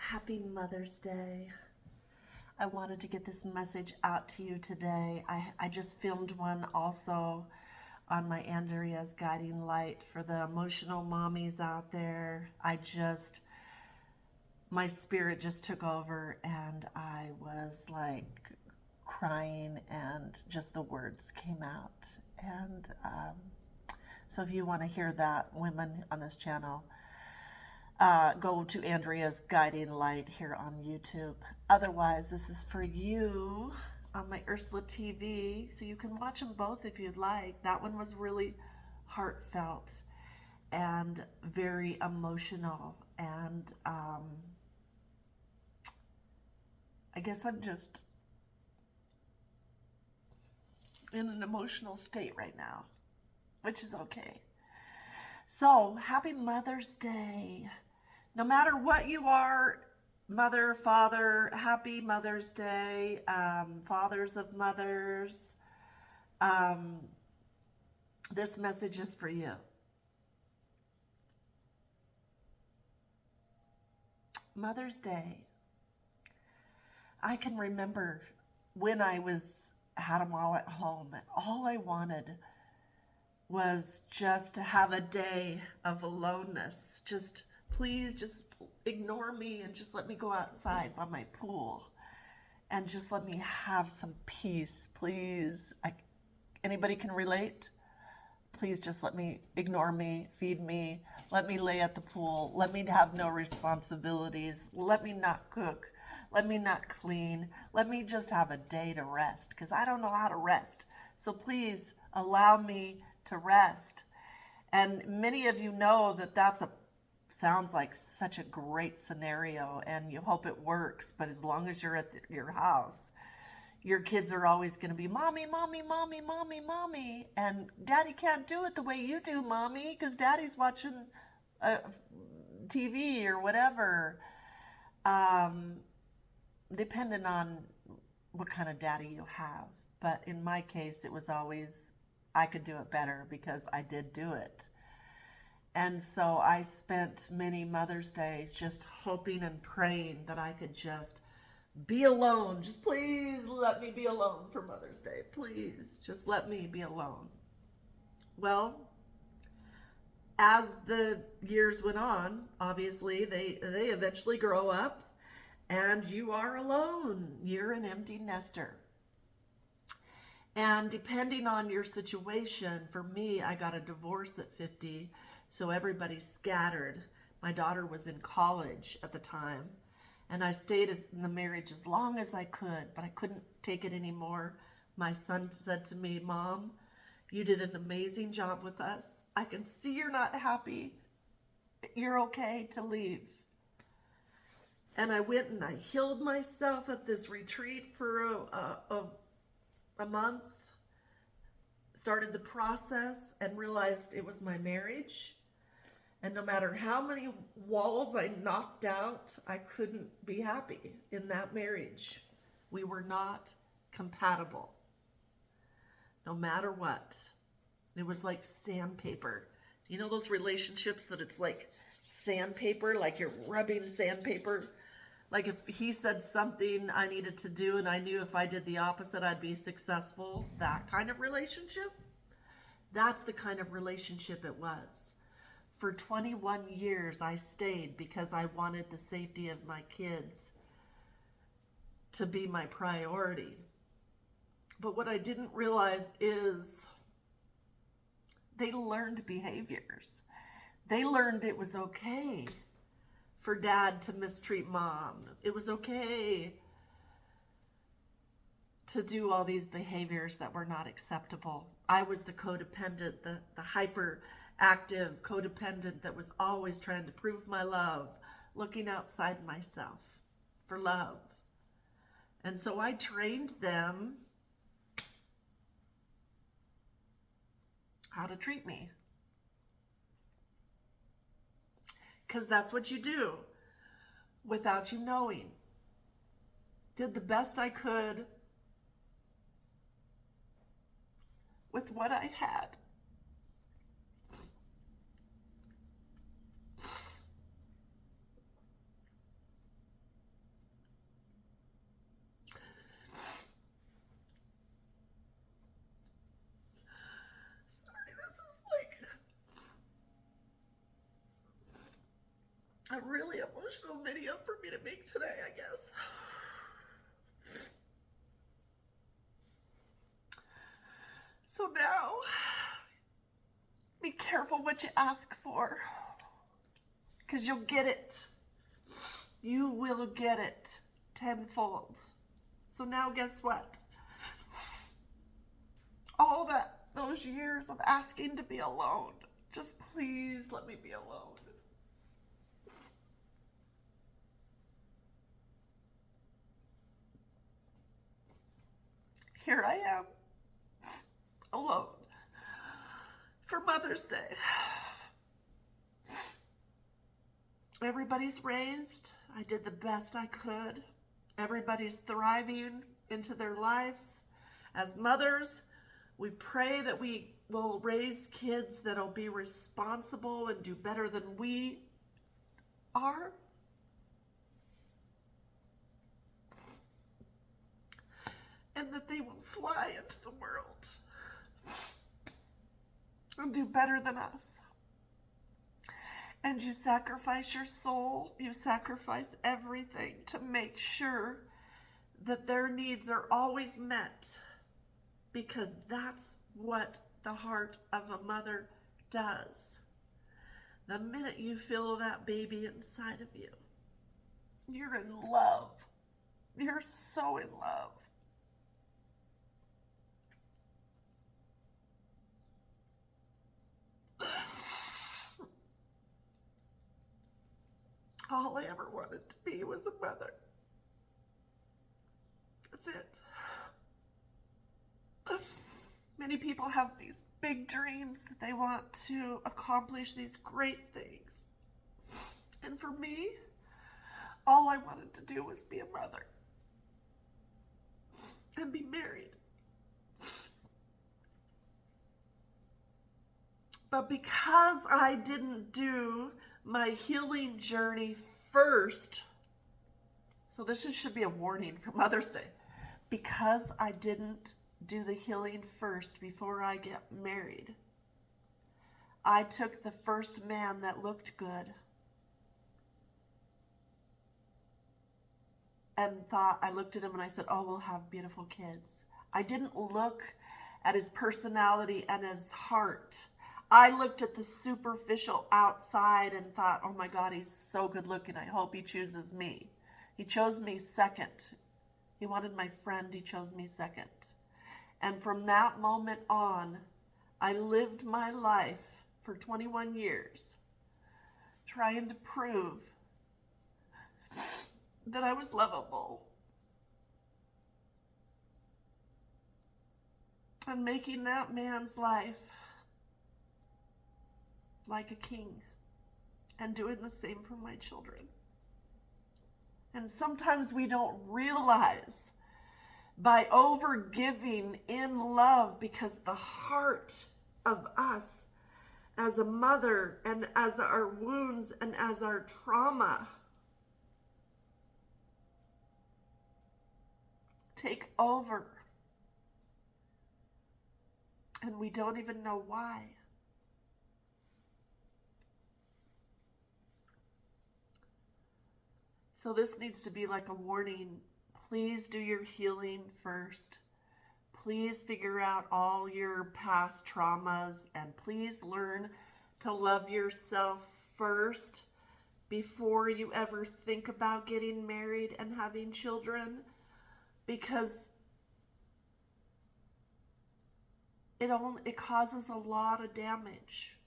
Happy Mother's Day. I wanted to get this message out to you today. I just filmed one also on my Andrea's Guiding Light for the emotional mommies out there. My spirit just took over and I was like crying and just the words came out. And so if you want to hear that, women on this channel, go to Andrea's Guiding Light here on YouTube. Otherwise, this is for you on my Ursula TV, so you can watch them both if you'd like. That one was really heartfelt and very emotional, and I guess I'm just in an emotional state right now, which is okay. So, happy Mother's Day. No matter what you are, mother, father, happy Mother's Day, fathers of mothers. This message is for you. Mother's Day. I can remember when I had them all at home, and all I wanted was just to have a day of aloneness. Please just ignore me and just let me go outside by my pool and just let me have some peace, please. Anybody can relate? Please just ignore me, feed me, let me lay at the pool, let me have no responsibilities, let me not cook, let me not clean, let me just have a day to rest, because I don't know how to rest. So please allow me to rest. And many of you know that sounds like such a great scenario, and you hope it works. But as long as you're at your house, your kids are always going to be, mommy, mommy, mommy, mommy, mommy, and daddy can't do it the way you do, mommy, because daddy's watching TV or whatever. Depending on what kind of daddy you have. But in my case, it was always, I could do it better because I did do it. And so I spent many Mother's Days just hoping and praying that I could just be alone. Just please let me be alone for Mother's Day. Please, just let me be alone. Well, as the years went on, obviously they eventually grow up and you are alone. You're an empty nester. And depending on your situation, for me, I got a divorce at 50, so everybody's scattered. My daughter was in college at the time, and I stayed in the marriage as long as I could, but I couldn't take it anymore. My son said to me, Mom, you did an amazing job with us. I can see you're not happy. You're okay to leave. And I went and I healed myself at this retreat for a month, started the process and realized it was my marriage. And no matter how many walls I knocked out, I couldn't be happy in that marriage. We were not compatible. No matter what. It was like sandpaper. You know those relationships that it's like sandpaper, like you're rubbing sandpaper? Like if he said something I needed to do and I knew if I did the opposite, I'd be successful. That kind of relationship. That's the kind of relationship it was. For 21 years, I stayed because I wanted the safety of my kids to be my priority. But what I didn't realize is they learned behaviors. They learned it was okay for dad to mistreat mom. It was okay to do all these behaviors that were not acceptable. I was the codependent, the hyperactive codependent that was always trying to prove my love, looking outside myself for love. And so I trained them how to treat me. Because that's what you do without you knowing. Did the best I could with what I had. a really emotional video for me to make today, I guess. So now, be careful what you ask for, because you'll get it. You will get it tenfold. So now guess what? All those years of asking to be alone, just please let me be alone. Here I am, alone, for Mother's Day. Everybody's raised. I did the best I could. Everybody's thriving into their lives. As mothers, we pray that we will raise kids that'll be responsible and do better than we are. And that they will fly into the world and do better than us. And you sacrifice your soul, you sacrifice everything to make sure that their needs are always met, because that's what the heart of a mother does. The minute you feel that baby inside of you, you're in love. You're so in love. All I ever wanted to be was a mother. That's it. Many people have these big dreams that they want to accomplish these great things. And for me, all I wanted to do was be a mother and be married. But because I didn't do my healing journey first, so this should be a warning for Mother's Day. Because I didn't do the healing first before I get married, I took the first man that looked good and thought, I looked at him and I said, oh, we'll have beautiful kids. I didn't look at his personality and his heart. I looked at the superficial outside and thought, oh my God, he's so good looking. I hope he chooses me. He chose me second. He wanted my friend. He chose me second. And from that moment on, I lived my life for 21 years trying to prove that I was lovable and making that man's life like a king, and doing the same for my children. And sometimes we don't realize, by overgiving in love, because the heart of us as a mother and as our wounds and as our trauma take over, and we don't even know why. So this needs to be like a warning. Please do your healing first. Please figure out all your past traumas, and please learn to love yourself first before you ever think about getting married and having children, because it causes a lot of damage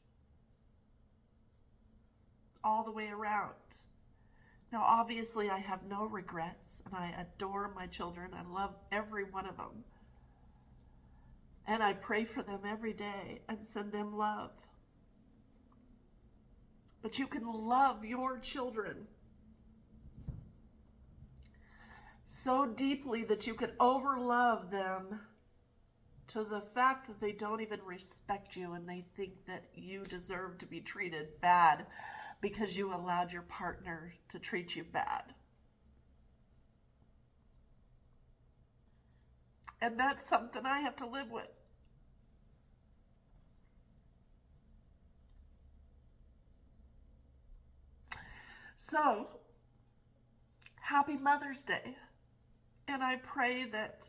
all the way around. Now, obviously, I have no regrets, and I adore my children. I love every one of them. And I pray for them every day and send them love. But you can love your children so deeply that you can overlove them to the fact that they don't even respect you, and they think that you deserve to be treated bad because you allowed your partner to treat you bad. And that's something I have to live with. So, happy Mother's Day. And I pray that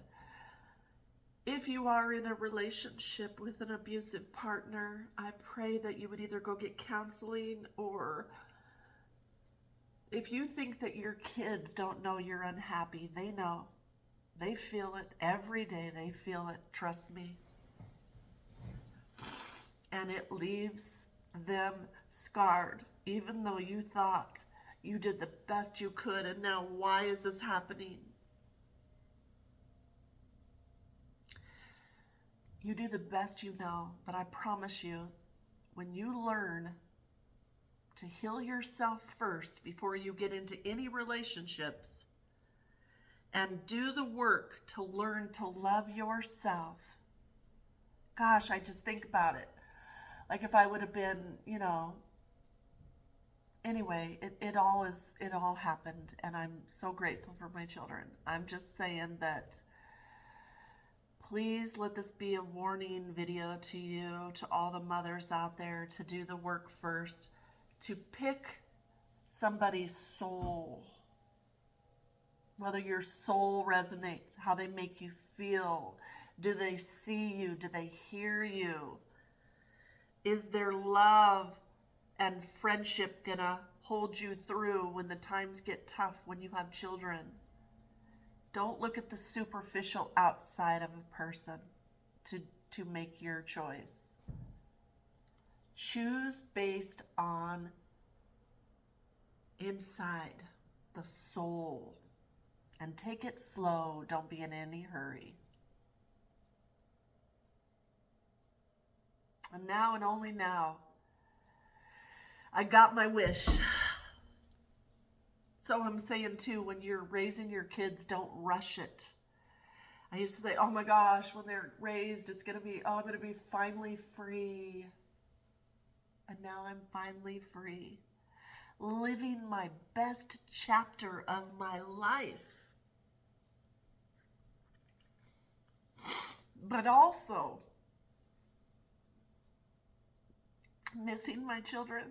if you are in a relationship with an abusive partner, I pray that you would either go get counseling, or if you think that your kids don't know you're unhappy, they know. They feel it every day. They feel it. Trust me. And it leaves them scarred, even though you thought you did the best you could. And now, why is this happening? You do the best you know, but I promise you, when you learn to heal yourself first before you get into any relationships, and do the work to learn to love yourself. Gosh, I just think about it. Like if I would have been, anyway, it all happened, and I'm so grateful for my children. I'm just saying that please let this be a warning video to you, to all the mothers out there, to do the work first, to pick somebody's soul. Whether your soul resonates, how they make you feel. Do they see you? Do they hear you? Is their love and friendship gonna hold you through when the times get tough, when you have children? Don't look at the superficial outside of a person to make your choice. Choose based on inside, the soul. And take it slow. Don't be in any hurry. And now and only now, I got my wish. So I'm saying too, when you're raising your kids, don't rush it. I used to say, oh my gosh, when they're raised, I'm going to be finally free. And now I'm finally free. Living my best chapter of my life. But also missing my children.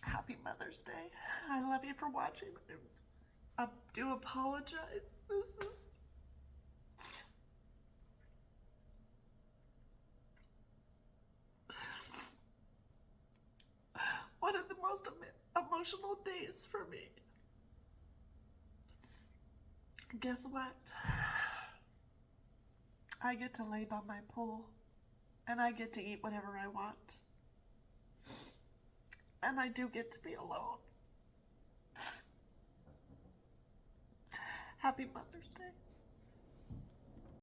Happy Mother's Day. I love you for watching. I do apologize. This is one of the most emotional days for me. Guess what? I get to lay by my pool, and I get to eat whatever I want. And I do get to be alone. Happy Mother's Day.